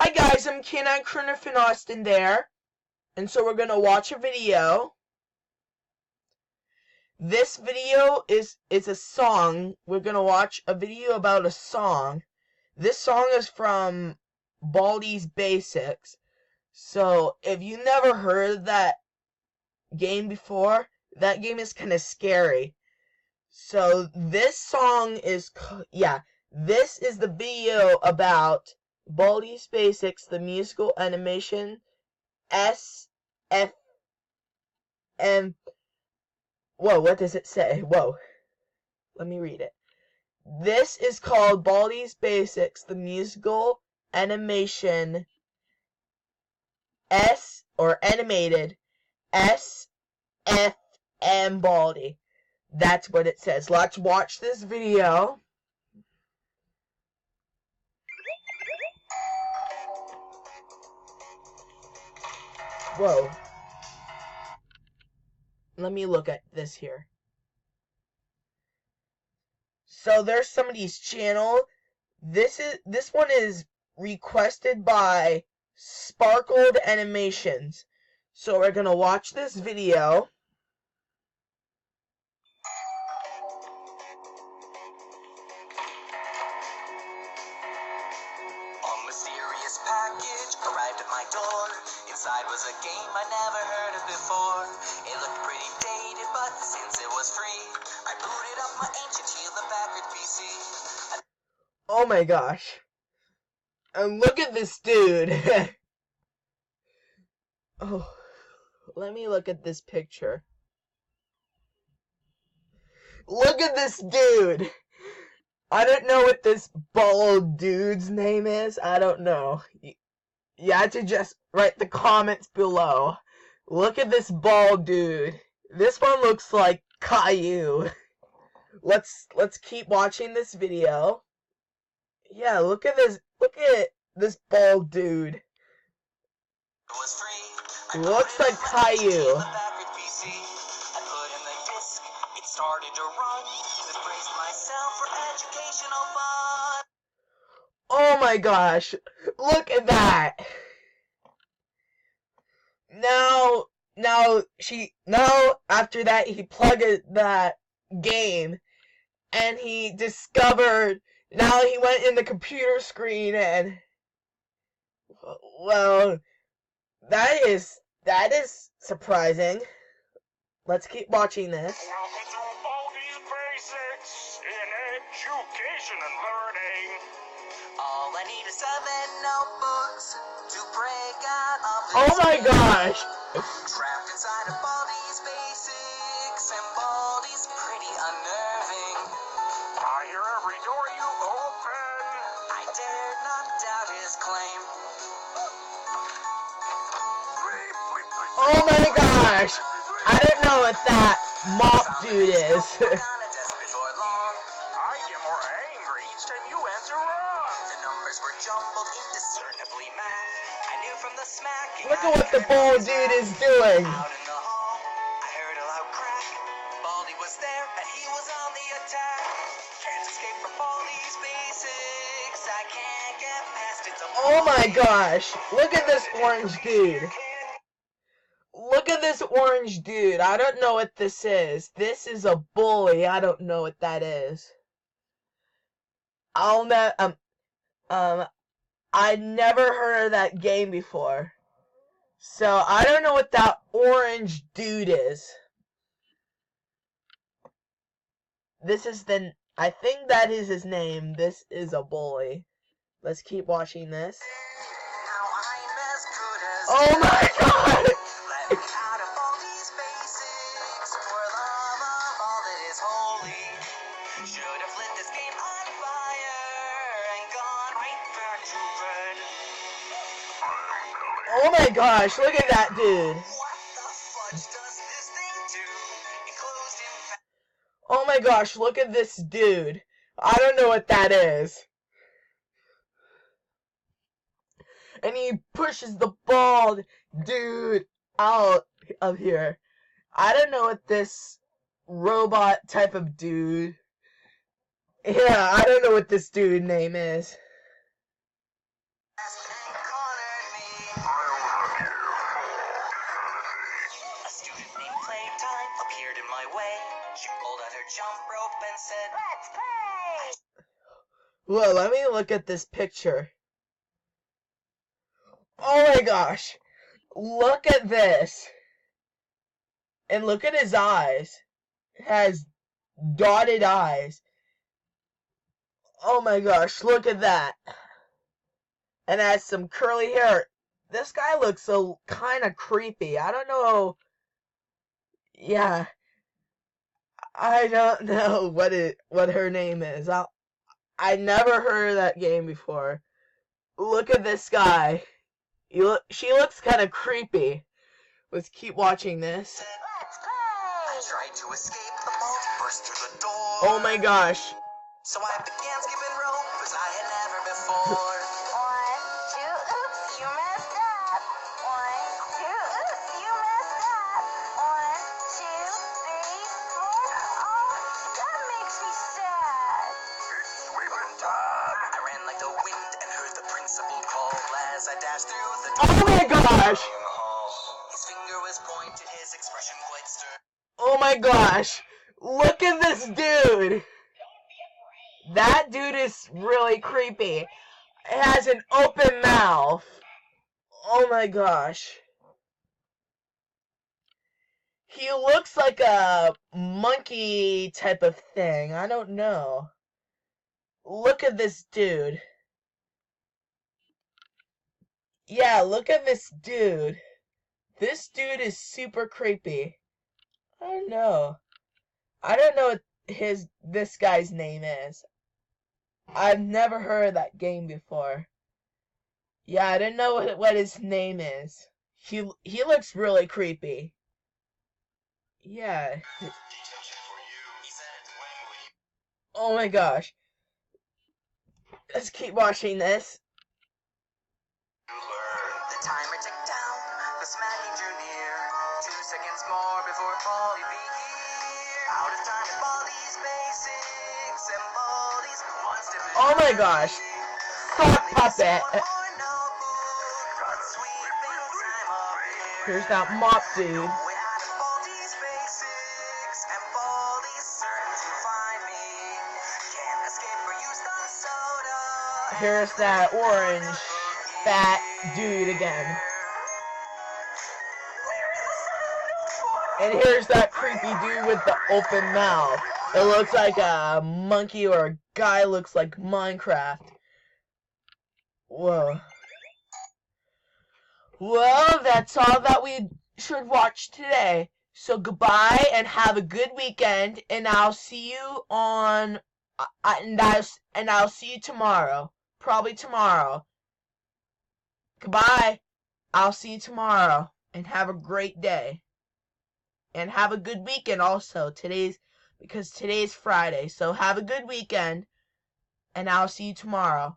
Hi guys, I'm Canine Cronifin Austin there, and so we're gonna watch a video. This video is a song. We're gonna watch a video about a song. This song is from Baldi's Basics. So if you never heard that game before, that game is kind of scary. So this song is, this is the video about Baldi's Basics, the musical animation SFM. Whoa, what does it say? Whoa. Let me read it. This is called Baldi's Basics, the musical animation animated SFM Baldi. That's what it says. Let's watch this video. Whoa. Let me look at this here. So there's somebody's channel. This one is requested by Sparkled Animations. So we're gonna watch this video. A mysterious package arrived at my door. Inside was a game I never heard of before. It looked pretty dated, but since it was free, I booted up my ancient Hewlett-Packard PC. Oh my gosh. And look at this dude. Oh, let me look at this picture. Look at this dude. I don't know what this bald dude's name is. I don't know. You have to just write the comments below. Look at this bald dude. This one looks like Caillou. Let's keep watching this video. Yeah, look at this bald dude. It was free. Looks like Caillou. It started to run. I braced myself for educational fun. Oh my gosh. Look at that. Now after that he plugged that game and he discovered, now he went in the computer screen and, well, that is surprising. Let's keep watching this. Welcome to Baldi's Basics in education and learning. All I need is 7 notebooks to break out of this. Oh my gosh! Trapped inside of Baldi's Basics, and Baldi's pretty unnerving. I hear every door you open. I dare not doubt his claim. Oh my gosh! I don't know what that mop dude is. On a desk before long. I get more angry each time you answer wrong. The numbers were jumbled, indiscernibly math. I knew from the smacking. Look at what the bald dude is doing. Out in the hall, I heard a loud crack. Baldi was there, and he was on the attack. Can't escape from Baldi's Basics. I can't get past it. Oh my gosh! Look at this orange dude. Look at this orange dude. I don't know what this is. This is a bully. I don't know what that is. I never heard of that game before. So I don't know what that orange dude is. I think that is his name. This is a bully. Let's keep watching this. Now I'm as good as Oh my god! Let me out of Baldi's Basics for love of all that is holy. Should have lit this game on fire and gone right back to bed. Oh my gosh, look at that dude. What the fudge does this thing do? It closed him. Oh my gosh, look at this dude. I don't know what that is. And he pushes the bald dude out of here. I don't know what this robot type of dude. Yeah, I don't know what this dude name is. appeared in my way. She pulled out her jump rope and said, "Let's play!" Whoa, let me look at this picture. Oh my gosh. Look at this. And look at his eyes. It has dotted eyes. Oh my gosh, look at that. And has some curly hair. This guy looks so kind of creepy. I don't know. Yeah. I don't know what her name is. I never heard of that game before. Look at this guy. She looks kind of creepy. Let's keep watching this. Let's play! I tried to escape, the baldi burst through the door. Oh my gosh. So I began skipping rope as I had never before. 1, 2, oops, you messed up. 1, 2, oops, you messed up. 1, 2, 3, 4. Oh, that makes me sad. It's sweeping time. I ran like the wind and heard the principal call as I dashed through the door. Oh my gosh. His finger was pointed, his expression quite stern. Oh my gosh. Look at this dude. That dude is really creepy. It has an open mouth. Oh my gosh. He looks like a monkey type of thing. I don't know. Look at this dude. Yeah, look at this dude. This dude is super creepy. I don't know. I don't know what this guy's name is. I've never heard of that game before. Yeah, I didn't know what his name is. He looks really creepy. Yeah. Oh my gosh. Let's keep watching this. The timer ticked down, the smacking drew near. 2 seconds more before baldi be here. Out of time with baldi's basics and baldi's one step ahead. Oh my gosh. Sock puppet. Here's that mop dude. We're out of baldi's basics and baldi's certain to find me. Can't escape or use the soda. Here's that orange fat dude again. And here's that creepy dude with the open mouth. It looks like a monkey or a guy looks like Minecraft. Whoa. Well, that's all that we should watch today. So goodbye and have a good weekend, and I'll see you on and I'll see you tomorrow. Probably tomorrow. Goodbye. I'll see you tomorrow and have a great day. And have a good weekend also. Because today's Friday. So have a good weekend and I'll see you tomorrow.